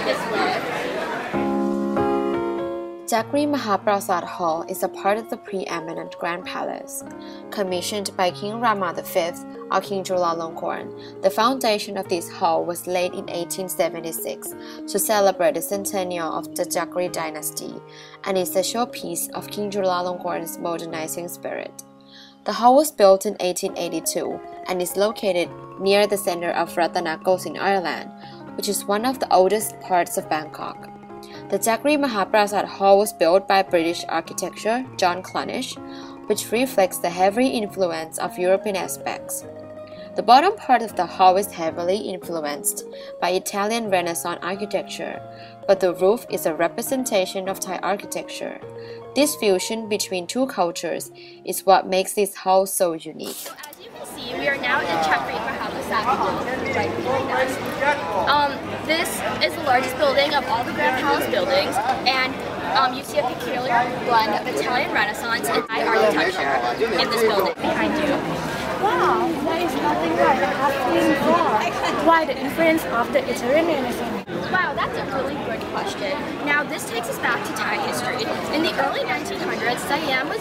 this way. Jagri Mahaprasad Hall is a part of the preeminent Grand Palace. Commissioned by King Rama V or King Chulalongkorn, the foundation of this hall was laid in 1876 to celebrate the centennial of the Jagri dynasty and is a showpiece of King Chulalongkorn's modernizing spirit. The hall was built in 1882 and is located near the center of Ratanakos in Ireland, which is one of the oldest parts of Bangkok. The Jagri Mahaprasad Hall was built by British architecture John Clunish, which reflects the heavy influence of European aspects. The bottom part of the hall is heavily influenced by Italian Renaissance architecture, but the roof is a representation of Thai architecture. This fusion between two cultures is what makes this hall so unique. As you can see, we are now in Jagri Mahaprasad Hall, right behind us. This is the largest building of all the Grand Palace buildings, and you see a peculiar blend of Italian Renaissance and Thai architecture in this building behind you. Wow, there is nothing like asking for. Why the influence of the Italian Renaissance? Wow, that's a really good question. Now, this takes us back to Thai history. In the early 1900s, Siam was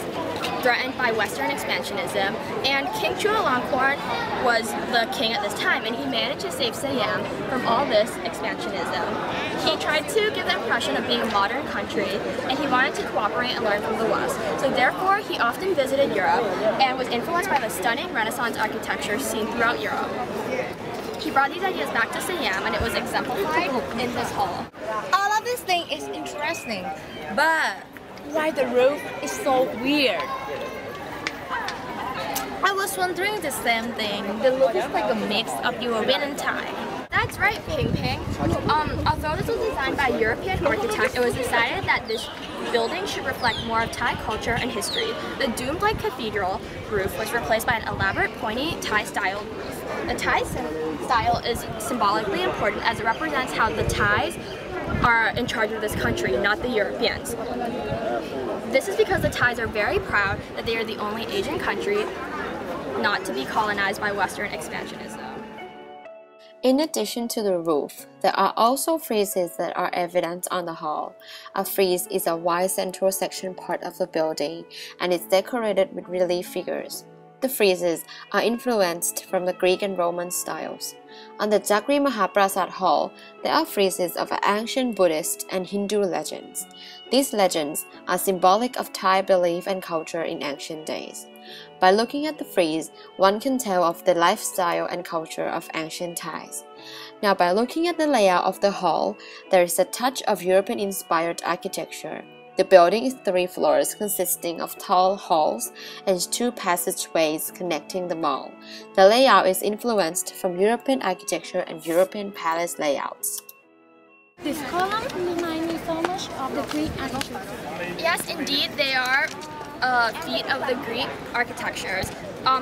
threatened by Western expansionism, and King Chulalongkorn was the king at this time, and he managed to save Siam from all this expansionism. He tried to give the impression of being a modern country, and he wanted to cooperate and learn from the West. So therefore, he often visited Europe and was influenced by the stunning Renaissance architecture seen throughout Europe. He brought these ideas back to Siam, and it was exemplified in this hall. All of this thing is interesting, but why the roof is so weird? I was wondering the same thing. The look is like a mix of European and Thai. That's right, Ping Ping. Although this was designed by a European architect, it was decided that this building should reflect more of Thai culture and history. The domed-like cathedral roof was replaced by an elaborate, pointy Thai-style roof. The Thai style is symbolically important as it represents how the Thais are in charge of this country, not the Europeans. This is because the Thais are very proud that they are the only Asian country not to be colonized by Western expansionism. In addition to the roof, there are also friezes that are evident on the hall. A frieze is a wide central section part of the building and is decorated with relief figures. The friezes are influenced from the Greek and Roman styles. On the Jagri Mahaprasad Hall, there are friezes of ancient Buddhist and Hindu legends. These legends are symbolic of Thai belief and culture in ancient days. By looking at the frieze, one can tell of the lifestyle and culture of ancient Thais. Now, by looking at the layout of the hall, there is a touch of European-inspired architecture. The building is 3 floors consisting of tall halls and 2 passageways connecting them all. The layout is influenced from European architecture and European palace layouts. This column reminds me so much of the Greek architecture. Yes, indeed, they are feet of the Greek architectures.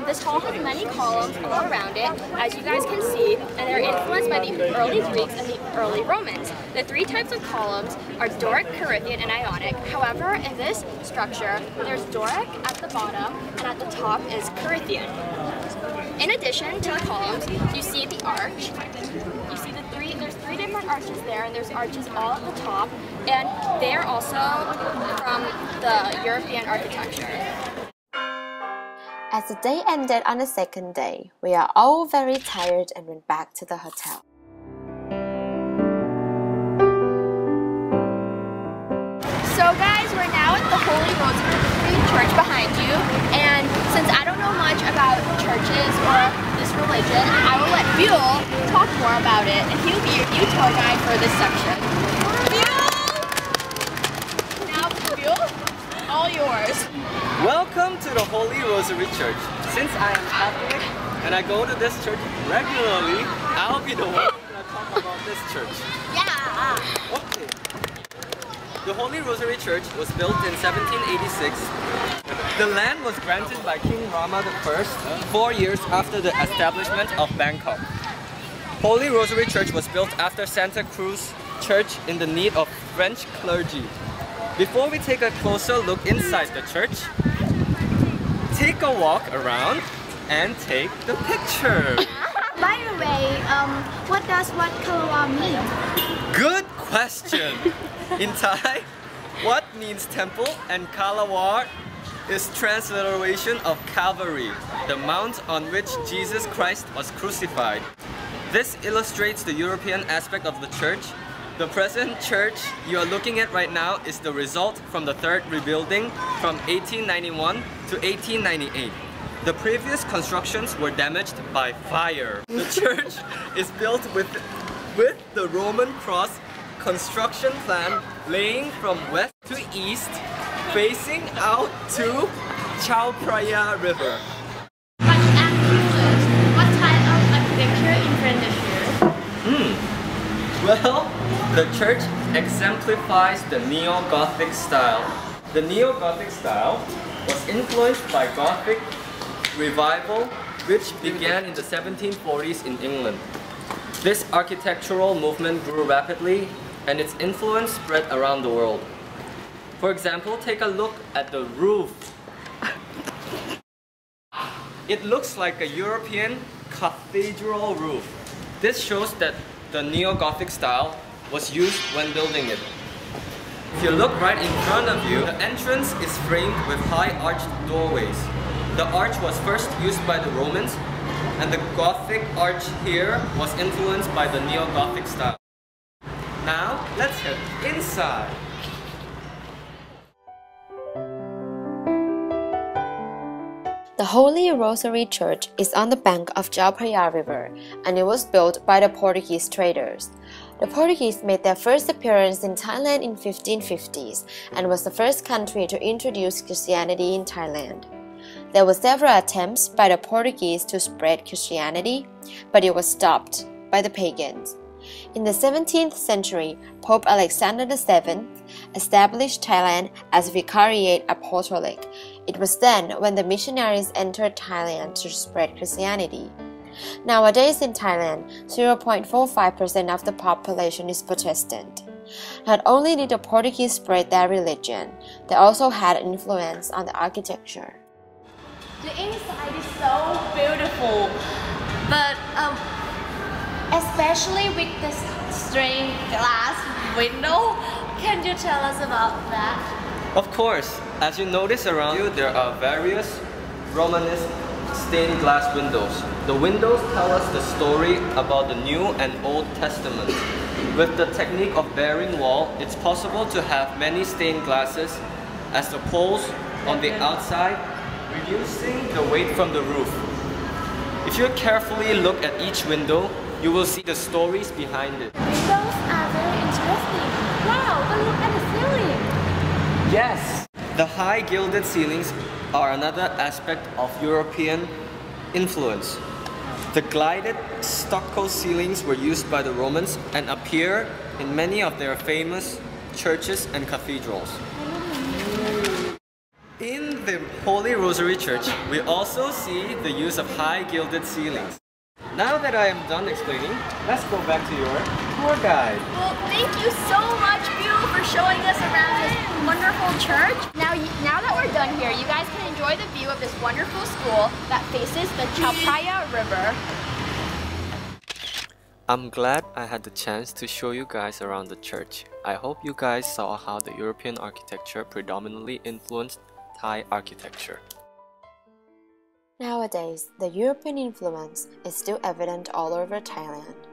This hall has many columns all around it, as you guys can see, and they're influenced by the early Greeks and the early Romans. The 3 types of columns are Doric, Corinthian, and Ionic. However, in this structure, there's Doric at the bottom, and at the top is Corinthian. In addition to the columns, you see the arch. You see there's 3 different arches there, and there's arches all at the top, and they are also from the European architecture. As the day ended on the second day, we are all very tired and went back to the hotel. So guys, we're now at the Holy Rosary Church behind you, and since I don't know much about churches or this religion, I will let Buell talk more about it, and he'll be your new tour guide for this section. Buell! Now, Buell, all yours. Welcome to the Holy Rosary Church. Since I am Catholic and I go to this church regularly, I'll be the one to talk about this church. Yeah! Okay. The Holy Rosary Church was built in 1786. The land was granted by King Rama I 4 years after the establishment of Bangkok. Holy Rosary Church was built after Santa Cruz Church in the need of French clergy. Before we take a closer look inside the church, take a walk around and take the picture. By the the way, what does what Kalawa mean? Good question! In Thai, what means temple and Kalawar is transliteration of Calvary, the mount on which Jesus Christ was crucified. This illustrates the European aspect of the church. The present church you are looking at right now is the result from the third rebuilding from 1891 to 1898. The previous constructions were damaged by fire. The church is built with the Roman cross construction plan laying from west to east, facing out to Chao Phraya River. What type of architecture influenced you? Well, the church exemplifies the Neo-Gothic style. The Neo-Gothic style was influenced by Gothic revival, which began in the 1740s in England. This architectural movement grew rapidly, and its influence spread around the world. For example, take a look at the roof. It looks like a European cathedral roof. This shows that the Neo-Gothic style was used when building it. If you look right in front of you, the entrance is framed with high arched doorways. The arch was first used by the Romans, and the Gothic arch here was influenced by the Neo-Gothic style. Now, let's head inside. The Holy Rosary Church is on the bank of Chao Phraya River, and it was built by the Portuguese traders. The Portuguese made their first appearance in Thailand in 1550s and was the first country to introduce Christianity in Thailand. There were several attempts by the Portuguese to spread Christianity, but it was stopped by the pagans. In the 17th century, Pope Alexander VII established Thailand as Vicariate Apostolic. It was then when the missionaries entered Thailand to spread Christianity. Nowadays in Thailand, 0.45% of the population is Protestant. Not only did the Portuguese spread their religion, they also had influence on the architecture. The inside is so beautiful, but especially with the stained glass window. Can you tell us about that? Of course, as you notice around you, there are various Romanesque stained glass windows. The windows tell us the story about the New and Old Testament. With the technique of bearing wall, it's possible to have many stained glasses as the poles on the outside, reducing the weight from the roof. If you carefully look at each window, you will see the stories behind it. Windows are very interesting. Wow, but look at the ceiling. Yes! The high gilded ceilings are another aspect of European influence. The glided stucco ceilings were used by the Romans and appear in many of their famous churches and cathedrals. In the Holy Rosary Church, we also see the use of high gilded ceilings. Now that I am done explaining, let's go back to your tour guide. Well, thank you so much, Bill, for showing us around this wonderful church. Now that we're done here, you guys can enjoy the view of this wonderful school that faces the Chao Phraya River. I'm glad I had the chance to show you guys around the church. I hope you guys saw how the European architecture predominantly influenced Thai architecture. Nowadays, the European influence is still evident all over Thailand.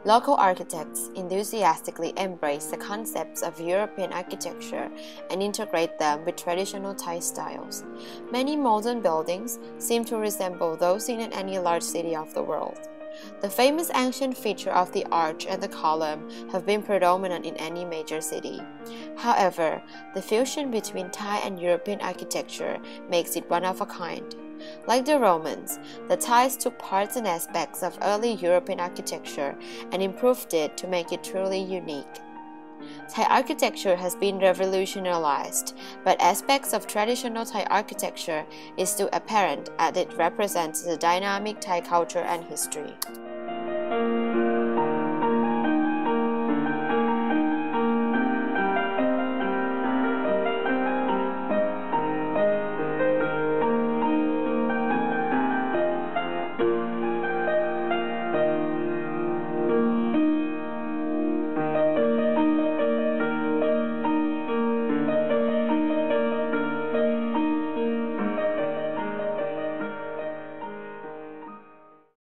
Local architects enthusiastically embrace the concepts of European architecture and integrate them with traditional Thai styles. Many modern buildings seem to resemble those in any large city of the world. The famous ancient feature of the arch and the column have been predominant in any major city. However, the fusion between Thai and European architecture makes it one of a kind. Like the Romans, the Thais took parts and aspects of early European architecture and improved it to make it truly unique. Thai architecture has been revolutionized, but aspects of traditional Thai architecture is still apparent as it represents the dynamic Thai culture and history.